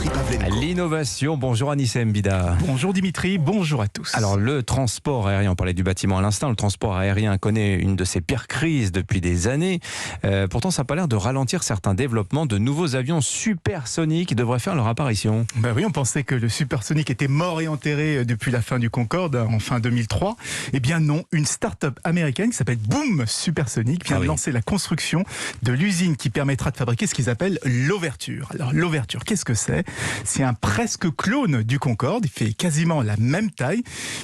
Dimitri Pavlenko. L'innovation, bonjour Anissé Mbida. Bonjour Dimitri, bonjour à tous. Alors le transport aérien, on parlait du bâtiment à l'instant, le transport aérien connaît une de ses pires crises depuis des années. Pourtant ça n'a pas l'air de ralentir certains développements. De nouveaux avions supersoniques devraient faire leur apparition. Ben oui, on pensait que le supersonique était mort et enterré depuis la fin du Concorde, en fin 2003. Eh bien non, une start-up américaine qui s'appelle Boom Supersonic vient de lancer la construction de l'usine qui permettra de fabriquer ce qu'ils appellent l'ouverture. Alors l'ouverture, qu'est-ce que c'est ? C'est un presque clone du Concorde, il fait quasiment la même taille,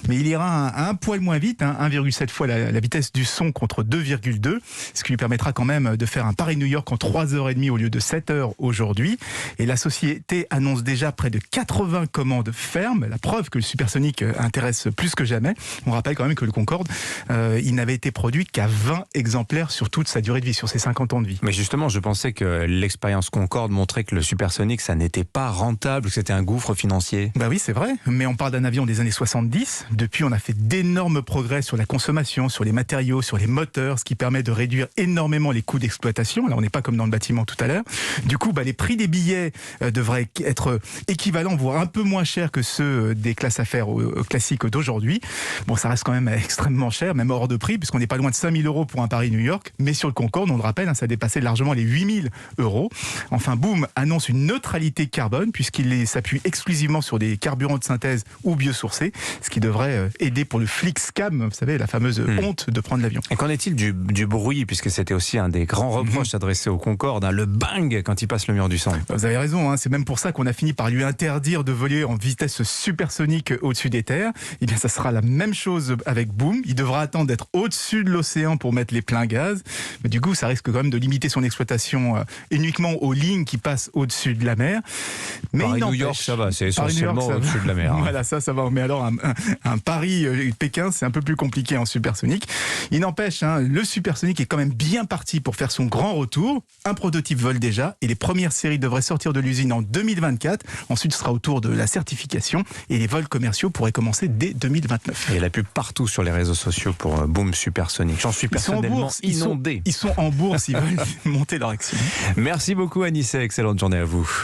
mais il ira un poil moins vite, 1,7 fois la vitesse du son contre 2,2, ce qui lui permettra quand même de faire un Paris-New York en 3h30 au lieu de 7h aujourd'hui. Et la société annonce déjà près de 80 commandes fermes, la preuve que le supersonique intéresse plus que jamais. On rappelle quand même que le Concorde, il n'avait été produit qu'à 20 exemplaires sur toute sa durée de vie, sur ses 50 ans de vie. Mais justement, je pensais que l'expérience Concorde montrait que le supersonique, ça n'était pas rentable, que c'était un gouffre financier. Bah oui, c'est vrai, mais on parle d'un avion des années 70. Depuis, on a fait d'énormes progrès sur la consommation, sur les matériaux, sur les moteurs, ce qui permet de réduire énormément les coûts d'exploitation. Là, on n'est pas comme dans le bâtiment tout à l'heure. Du coup, les prix des billets devraient être équivalents, voire un peu moins chers que ceux des classes affaires classiques d'aujourd'hui. Bon, ça reste quand même extrêmement cher, même hors de prix, puisqu'on n'est pas loin de 5 000 € pour un Paris-New York. Mais sur le Concorde, on le rappelle, ça dépassait largement les 8 000 €. Enfin, Boom annonce une neutralité carbone, puisqu'il s'appuie exclusivement sur des carburants de synthèse ou biosourcés, ce qui devrait aider pour le FlixCam, vous savez, la fameuse honte de prendre l'avion. Et qu'en est-il du bruit, puisque c'était aussi un des grands reproches adressés au Concorde, le bang quand il passe le mur du son. Vous avez raison, c'est même pour ça qu'on a fini par lui interdire de voler en vitesse supersonique au-dessus des terres. Eh bien, ça sera la même chose avec Boom. Il devra attendre d'être au-dessus de l'océan pour mettre les pleins gaz. Mais du coup, ça risque quand même de limiter son exploitation uniquement aux lignes qui passent au-dessus de la mer. Mais Paris-New York, ça va, c'est essentiellement au-dessus de la mer. Voilà, ça va. Mais alors, un Paris-Pékin, c'est un peu plus compliqué en supersonique. Il n'empêche, le supersonique est quand même bien parti pour faire son grand retour. Un prototype vole déjà et les premières séries devraient sortir de l'usine en 2024. Ensuite, ce sera au tour de la certification et les vols commerciaux pourraient commencer dès 2029. Il y a la pub partout sur les réseaux sociaux pour Boom Supersonic. J'en suis personnellement inondé. Ils sont en bourse, ils veulent monter leur action. Merci beaucoup Anissé, excellente journée à vous.